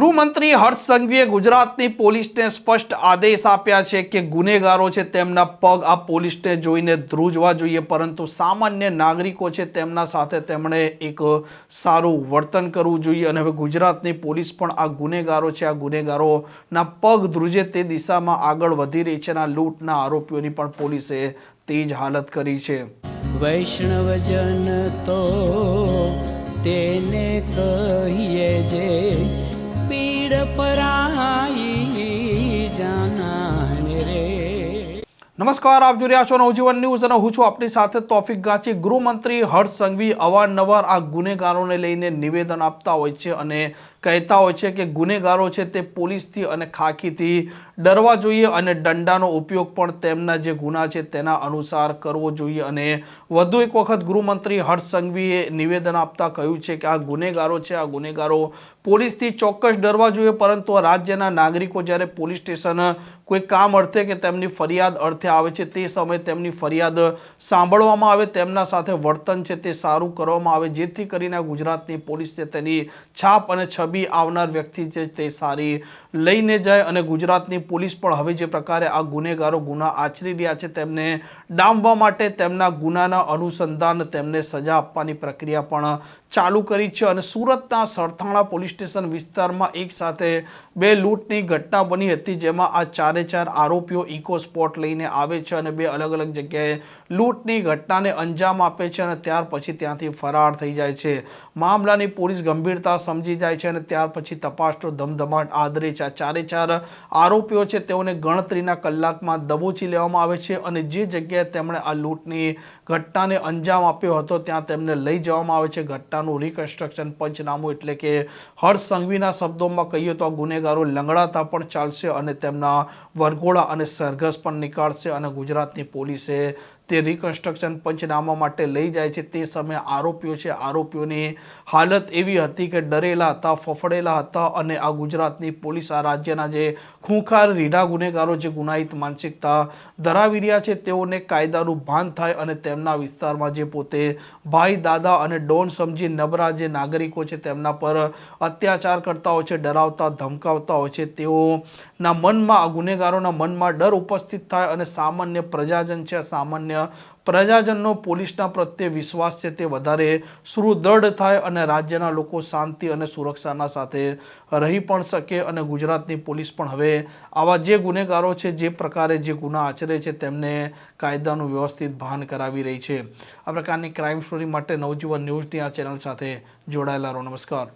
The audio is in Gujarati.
ગૃહમંત્રી હર્ષ સંઘવીએ ગુજરાતની પોલીસને સ્પષ્ટ આદેશ આપ્યા છે કે ગુનેગારો છે તેમના પગ આ પોલીસને જોઈને ધ્રુજવા જોઈએ, પરંતુ સામાન્ય નાગરિકો છે તેમના સાથે તેમણે એક સારું વર્તન કરવું જોઈએ. અને હવે ગુજરાતની પોલીસ પણ આ ગુનેગારો છે, આ ગુનેગારોના પગ ધ્રુજે તે દિશામાં આગળ વધી રહી છે. અને લૂંટના આરોપીઓની પણ પોલીસે તેજ હાલત કરી છે. વૈષ્ણવજન તો તેને કહીએ જે પીડ પરાઈ જાનાને રે. નમસ્કાર, આપ જોઈ રહ્યા છો નવજીવન ન્યૂઝ અને હું છું આપની સાથે તોફિક ગાંચી. ગૃહમંત્રી હર્ષ સંઘવી અવારનવાર આ ગુનેગારોને લઈને નિવેદન આપતા હોય છે અને કહેતા હોય છે કે ગુનેગારો છે તે પોલીસથી અને ખાખીથી ડરવા જોઈએ અને દંડાનો ઉપયોગ પણ તેમના જે ગુના છે તેના અનુસાર કરવો જોઈએ. અને વધુ એક વખત ગૃહમંત્રી હર્ષ સંઘવીએ નિવેદન આપતા કહ્યું છે કે આ ગુનેગારો છે, આ ગુનેગારો પોલીસથી ચોક્કસ ડરવા જોઈએ, પરંતુ રાજ્યના નાગરિકો જ્યારે પોલીસ સ્ટેશન કોઈ કામ અર્થે કે તેમની ફરિયાદ અર્થે આવે છે તે સમયે તેમની ફરિયાદ સાંભળવામાં આવે, તેમના સાથે વર્તન છે તે સારું કરવામાં આવે, જેથી કરીને ગુજરાતની પોલીસ છે તેની છાપ અને છબી આવનાર વ્યક્તિ છે તે સારી લઈને જાય. અને ગુજરાતની પોલીસ પણ હવે જે પ્રકારે આ ગુનેગારો ગુના આચરી રહ્યા છે તેમને ડામવા માટે તેમના ગુનાના અનુસંધાન તેમને સજા આપવાની પ્રક્રિયા પણ ચાલુ કરી છે. અને સુરતના સરથાણા પોલીસ સ્ટેશન વિસ્તારમાં એક સાથે બે લૂંટની ઘટના બની હતી, જેમાં આ ચારે ચાર આરોપીઓ ઇકો સ્પોટ લઈને આવે છે અને બે અલગ અલગ જગ્યાએ લૂંટની ઘટનાને અંજામ આપે છે અને ત્યાર પછી ત્યાંથી ફરાર થઈ જાય છે. મામલાની પોલીસ ગંભીરતા સમજી જાય છે અને ત્યાર પછી તપાસનો ધમધમાટ આદરે છે. આ ચારે ચાર આરોપીઓ છે તેઓને ગણતરીના કલાકમાં દબોચી લેવામાં આવે છે અને જે જગ્યાએ તેમણે આ લૂંટની ઘટનાને અંજામ આપ્યો હતો ત્યાં તેમને લઈ જવામાં આવે છે. ઘટનાનું રિકન્સ્ટ્રક્શન પંચનામું, એટલે કે હર્ષ સંઘવીના શબ્દોમાં કહીએ તો આ ગુનેગારો લંગડાતા પણ ચાલશે અને તેમના વરઘોડા અને સરઘસ પણ નીકાળશે. અને ગુજરાતની પોલીસે તે રિકન્સ્ટ્રક્શન પંચનામા માટે લઈ જાય છે. તે સમયે આરોપીઓ છે, આરોપીઓની હાલત એવી હતી કે ડરેલા હતા, ફફડેલા હતા. અને આ ગુજરાતની પોલીસ આ રાજ્યના જે ખૂંખાર રીઢા ગુનેગારો જે ગુનાહિત માનસિકતા ધરાવી રહ્યા છે તેઓને કાયદાનું ભાન થાય અને તેમના વિસ્તારમાં જે પોતે ભાઈ દાદા અને ડોન સમજી નબળા જે નાગરિકો છે તેમના પર અત્યાચાર કરતા હોય છે, ડરાવતા ધમકાવતા હોય છે, તેઓના મનમાં, આ ગુનેગારોના મનમાં ડર ઉપસ્થિત થાય અને સામાન્ય પ્રજાજન છે, સામાન્ય પ્રજાજનનો પોલીસના પ્રત્યે વિશ્વાસ છે તે વધારે સુદૃઢ થાય અને રાજ્યના લોકો શાંતિ અને સુરક્ષાના સાથે રહી પણ શકે. અને ગુજરાતની પોલીસ પણ હવે આવા જે ગુનેગારો છે, જે પ્રકારે જે ગુના આચરે છે તેમને કાયદાનું વ્યવસ્થિત ભાન કરાવી રહી છે. આ પ્રકારની ક્રાઇમ સ્ટોરી માટે નવજીવન ન્યૂઝની આ ચેનલ સાથે જોડાયેલા રહો. નમસ્કાર.